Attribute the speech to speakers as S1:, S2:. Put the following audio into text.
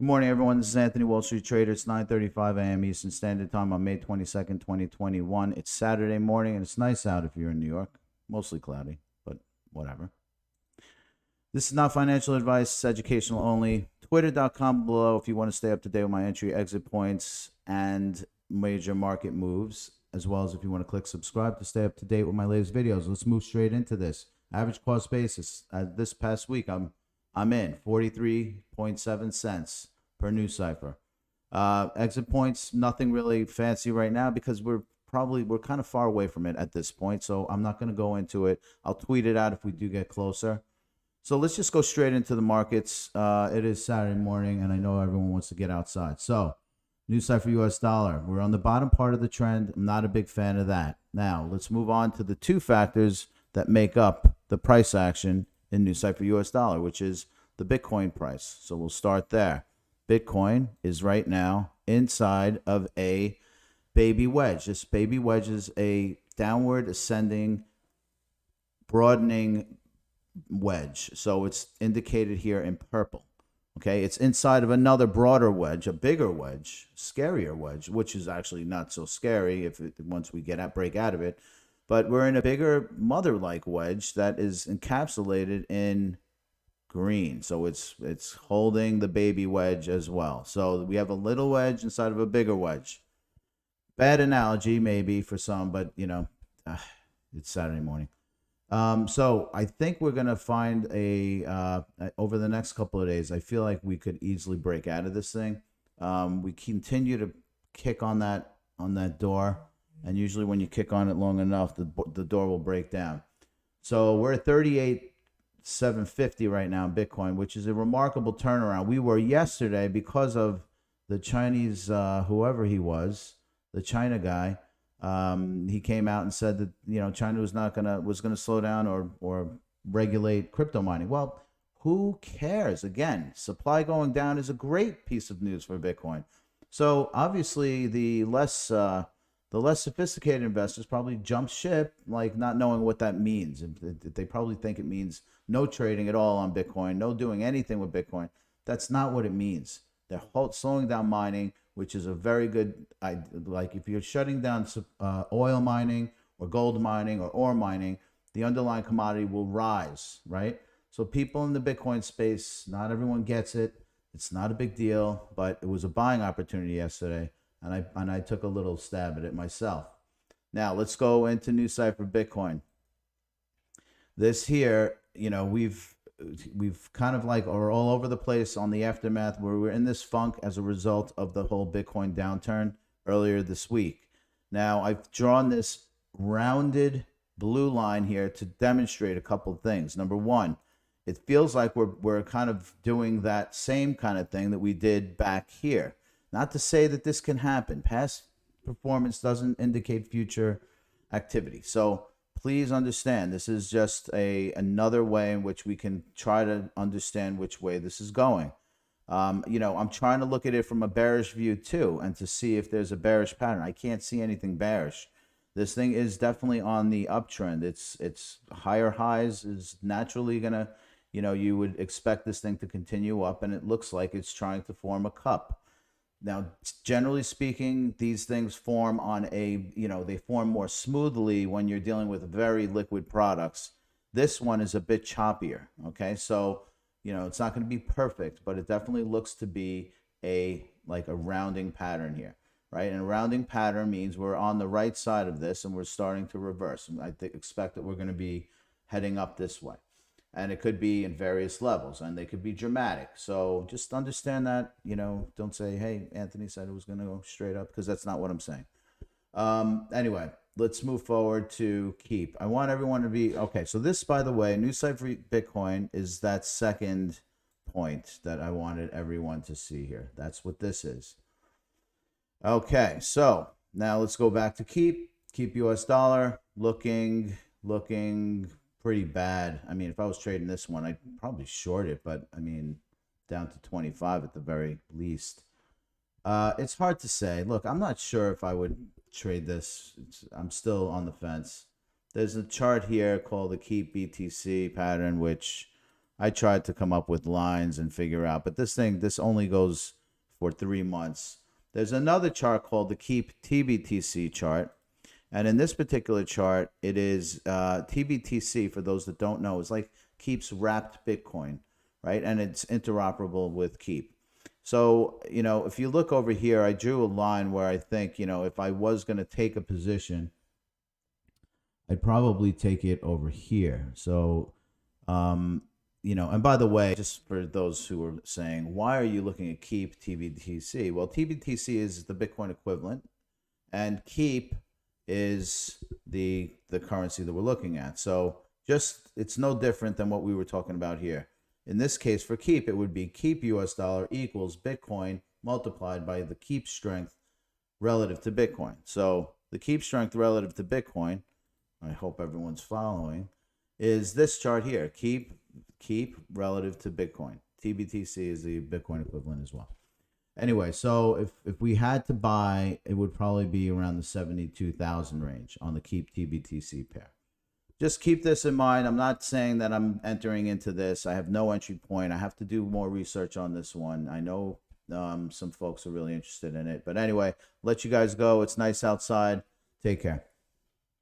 S1: Good morning, everyone. This is Anthony, Wall Street Trader. It's 9:35 a.m. Eastern Standard Time on May 22nd, 2021. It's Saturday morning, and it's nice out if you're in New York. Mostly cloudy, but whatever. This is not financial advice. It's educational only. Twitter.com below if you want to stay up to date with my entry, exit points, and major market moves, as well as if you want to click subscribe to stay up to date with my latest videos. Let's move straight into this. Average cost basis. This past week, I'm in 43.7 cents per NuCypher. Exit points, nothing really fancy right now because we're kind of far away from it at this point. So I'm not going to go into it. I'll tweet it out if we do get closer. So let's just go straight into the markets. It is Saturday morning, and I know everyone wants to get outside. So NuCypher US dollar. We're on the bottom part of the trend. I'm not a big fan of that. Now let's move on to the two factors that make up the price action in NuCypher US dollar, which is the Bitcoin price. So we'll start there. Bitcoin is right now inside of a baby wedge. This baby wedge is a downward ascending, broadening wedge. So it's indicated here in purple. Okay, it's inside of another broader wedge, a bigger wedge, scarier wedge, which is actually not so scary once we break out of it. But we're in a bigger mother-like wedge that is encapsulated in green. So it's holding the baby wedge as well. So we have a little wedge inside of a bigger wedge. Bad analogy maybe for some, but it's Saturday morning. So I think we're gonna find over the next couple of days. I feel like we could easily break out of this thing. We continue to kick on that door, and usually when you kick on it long enough, the door will break down. So we're at 38,750 right now in Bitcoin, which is a remarkable turnaround. We were yesterday because of the Chinese, whoever he was, the China guy. He came out and said that China was gonna slow down or regulate crypto mining. Well, who cares? Again, supply going down is a great piece of news for Bitcoin. So obviously the less sophisticated investors probably jump ship, like not knowing what that means. They probably think it means no trading at all on Bitcoin, no doing anything with Bitcoin. That's not what it means. They're slowing down mining, which is a very good, like if you're shutting down oil mining or gold mining or ore mining, the underlying commodity will rise, right? So people in the Bitcoin space, not everyone gets it. It's not a big deal, but it was a buying opportunity yesterday, and I took a little stab at it myself. Now let's go into NuCypher Bitcoin. This here, we've kind of are all over the place on the aftermath where we're in this funk as a result of the whole Bitcoin downturn earlier this week. Now I've drawn this rounded blue line here to demonstrate a couple of things. Number one, it feels like we're kind of doing that same kind of thing that we did back here. Not to say that this can happen. Past performance doesn't indicate future activity. So please understand, this is just another way in which we can try to understand which way this is going. I'm trying to look at it from a bearish view too, and to see if there's a bearish pattern. I can't see anything bearish. This thing is definitely on the uptrend. It's higher highs is naturally gonna, you would expect this thing to continue up, and it looks like it's trying to form a cup. Now, generally speaking, these things form on they form more smoothly when you're dealing with very liquid products. This one is a bit choppier, okay? So, it's not going to be perfect, but it definitely looks to be a rounding pattern here, right? And a rounding pattern means we're on the right side of this and we're starting to reverse. And I expect that we're going to be heading up this way. And it could be in various levels, and they could be dramatic. So just understand that, don't say, hey, Anthony said it was going to go straight up, because that's not what I'm saying. Anyway, let's move forward to Keep. I want everyone to be, okay, so this, by the way, NuCypher Bitcoin is that second point that I wanted everyone to see here. That's what this is. Okay, so now let's go back to Keep. Keep US dollar, looking pretty bad. I mean, if I was trading this one, I'd probably short it, but I mean, down to 25 at the very least. It's hard to say. Look, I'm not sure if I would trade this. I'm still on the fence. There's a chart here called the Keep BTC pattern, which I tried to come up with lines and figure out, but this only goes for 3 months. There's another chart called the Keep TBTC chart. And in this particular chart, it is TBTC, for those that don't know, is like Keep's wrapped Bitcoin, right? And it's interoperable with Keep. So, if you look over here, I drew a line where I think, if I was going to take a position, I'd probably take it over here. So, and by the way, just for those who are saying, why are you looking at Keep TBTC? Well, TBTC is the Bitcoin equivalent, and Keep is the currency that we're looking at. So it's no different than what we were talking about here. In this case, for Keep, it would be Keep US dollar equals Bitcoin multiplied by the Keep strength relative to Bitcoin. So the Keep strength relative to Bitcoin, I hope everyone's following, is this chart here. Keep relative to Bitcoin. TBTC is the Bitcoin equivalent as well. Anyway, so if we had to buy, it would probably be around the 72,000 range on the Keep TBTC pair. Just keep this in mind. I'm not saying that I'm entering into this. I have no entry point. I have to do more research on this one. I know some folks are really interested in it. But anyway, let you guys go. It's nice outside. Take care.